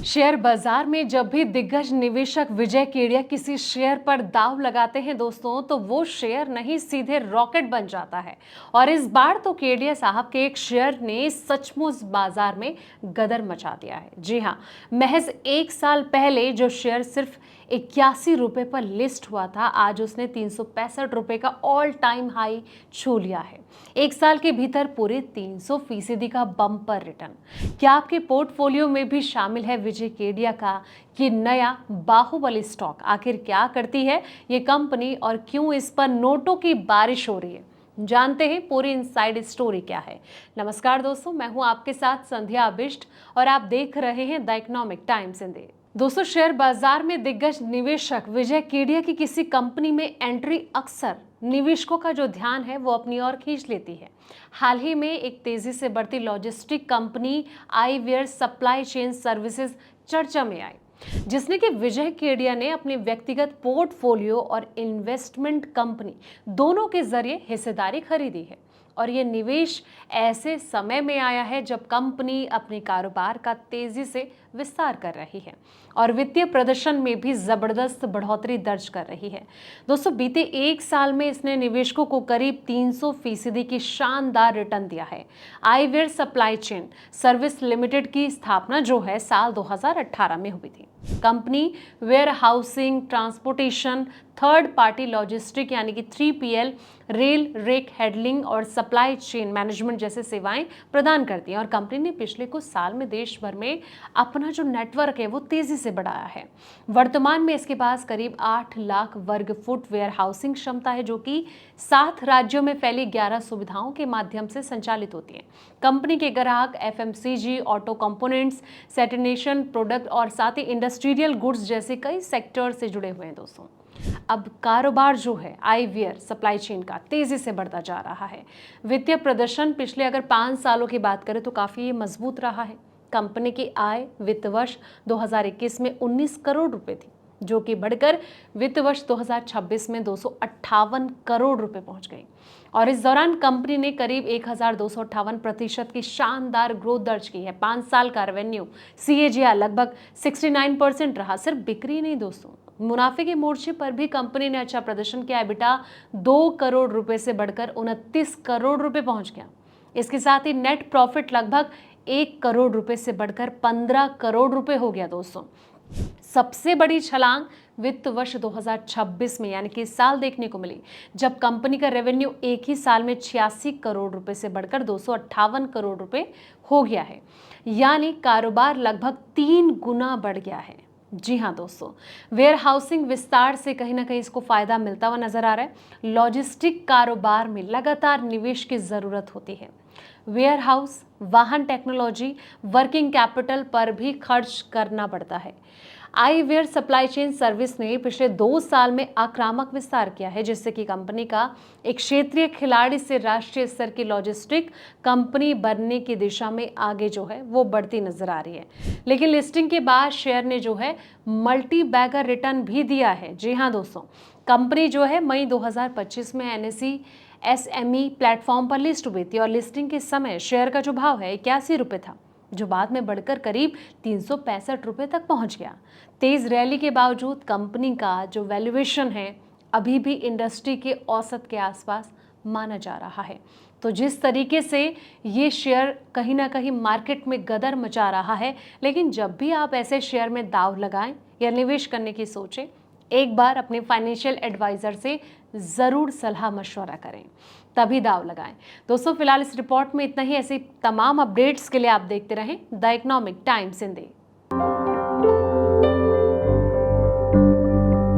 Share बाजार में जब भी दिग्गज निवेशक विजय केडिया किसी शेयर पर दांव लगाते हैं दोस्तों, तो वो शेयर नहीं सीधे रॉकेट बन जाता है। और इस बार तो केडिया साहब के एक शेयर ने सचमुच बाजार में गदर मचा दिया है। जी हाँ, महज एक साल पहले जो शेयर सिर्फ 81 रुपए पर लिस्ट हुआ था, आज उसने 365 रुपए का ऑल टाइम हाई छू लिया है। एक साल के भीतर पूरे 300% का बम्पर रिटर्न। क्या आपके पोर्टफोलियो में भी शामिल है विजय केडिया का ये नया बाहुबली स्टॉक? आखिर क्या करती है ये कंपनी और क्यों इस पर नोटों की बारिश हो रही है? जानते हैं पूरी इनसाइड स्टोरी क्या है। नमस्कार दोस्तों, मैं हूं आपके साथ संध्या अबिष्ट और आप देख रहे हैं द इकोनॉमिक टाइम्स हिंदी। दोस्तों, शेयर बाजार में दिग्गज निवेशक विजय केडिया की किसी कंपनी में एंट्री अक्सर निवेशकों का जो ध्यान है वो अपनी ओर खींच लेती है। हाल ही में एक तेजी से बढ़ती logistic company eyewear supply chain services चर्चा में आई, जिसने कि विजय केडिया ने अपने व्यक्तिगत पोर्टफोलियो और इन्वेस्टमेंट कंपनी दोनों के जरिए हिस्सेदारी खरीदी है। और ये निवेश ऐसे समय में आया है जब कंपनी अपने कारोबार का तेजी से विस्तार कर रही है और वित्तीय प्रदर्शन में भी जबरदस्त बढ़ोतरी दर्ज कर रही है। दोस्तों, बीते एक साल में इसने निवेशकों को करीब 300% की शानदार रिटर्न दिया है। Eyewear supply chain service limited की स्थापना जो है साल 2018 में हुई थी। Company warehousing, transportation, third party logistic यानी कि 3PL, रेल रेक हैंडलिंग और सप्लाई चेन मैनेजमेंट जैसे सेवाएं प्रदान करती हैं। और कंपनी ने पिछले कुछ साल में देश भर में अपना जो नेटवर्क है वो तेजी से बढ़ाया है। वर्तमान में इसके पास करीब 8 लाख वर्ग फुट वेयर हाउसिंग क्षमता है, जो कि 7 राज्यों में फैली 11 सुविधाओं के माध्यम से संचालित होती है। कंपनी के ग्राहक FMCG, auto components, sanitation product और साथ ही इंडस्ट्रियल गुड्स जैसे कई सेक्टर से जुड़े हुए हैं। दोस्तों, अब कारोबार जो है आईवेयर सप्लाई चेन का तेजी से बढ़ता जा रहा है। वित्तीय प्रदर्शन पिछले अगर 5 सालों की बात करें तो काफी मजबूत रहा है। कंपनी की आय वित्त वर्ष 2021 में 19 करोड़ रुपए थी, जो कि बढ़कर वित्त वर्ष 2026 में 258 करोड़ रुपए पहुंच गई। और इस दौरान कंपनी ने करीब 1258% की शानदार ग्रोथ दर्ज की है। 5 साल का रेवेन्यू CAGR लगभग 69% रहा। सिर्फ बिक्री नहीं दोस्तों, मुनाफे के मोर्चे पर भी कंपनी ने अच्छा प्रदर्शन किया। एबिटा 2 करोड़ रुपए से बढ़कर 29 करोड़ रुपए पहुंच गया। इसके साथ ही नेट प्रॉफिट लगभग 1 करोड़ रुपए से बढ़कर 15 करोड़ रुपए हो गया। दोस्तों, सबसे बड़ी छलांग वित्त वर्ष 2026 में यानी कि इस साल देखने को मिली, जब कंपनी का रेवेन्यू एक ही साल में 86 करोड़ रुपए से बढ़कर 258 करोड़ रुपए हो गया है। यानी कारोबार लगभग 3 गुना बढ़ गया है। जी हाँ दोस्तों, वेयर हाउसिंग विस्तार से कहीं ना कहीं इसको फायदा मिलता हुआ नजर आ रहा है। लॉजिस्टिक कारोबार में लगातार निवेश की जरूरत होती है। वेयर हाउस, वाहन टेक्नोलॉजी, वर्किंग कैपिटल पर भी खर्च करना पड़ता है। आईवेयर सप्लाई चेन सर्विस ने पिछले 2 साल में आक्रामक विस्तार किया है, जिससे कि कंपनी का एक क्षेत्रीय खिलाड़ी से राष्ट्रीय स्तर की लॉजिस्टिक कंपनी बनने की दिशा में आगे जो है वो बढ़ती नजर आ रही है। लेकिन लिस्टिंग के बाद शेयर ने जो है मल्टी बैगर रिटर्न भी दिया है। जी हाँ दोस्तों, कंपनी जो है मई 2025 में NSE SME प्लेटफॉर्म पर लिस्ट हुई थी और लिस्टिंग के समय शेयर का जो भाव है 81 रुपए था, जो बाद में बढ़कर करीब 365 रुपए तक पहुंच गया। तेज रैली के बावजूद कंपनी का जो वैल्यूएशन है अभी भी इंडस्ट्री के औसत के आसपास माना जा रहा है। तो जिस तरीके से ये शेयर कहीं ना कहीं मार्केट में गदर मचा रहा है, लेकिन जब भी आप ऐसे शेयर में दांव लगाएं या निवेश करने की सोचें, एक बार अपने फाइनेंशियल एडवाइजर से ज़रूर सलाह मशवरा करें, तभी दांव लगाएं। दोस्तों, फिलहाल इस रिपोर्ट में इतना ही। ऐसी तमाम अपडेट्स के लिए आप देखते रहें द इकोनॉमिक टाइम्स हिंदी।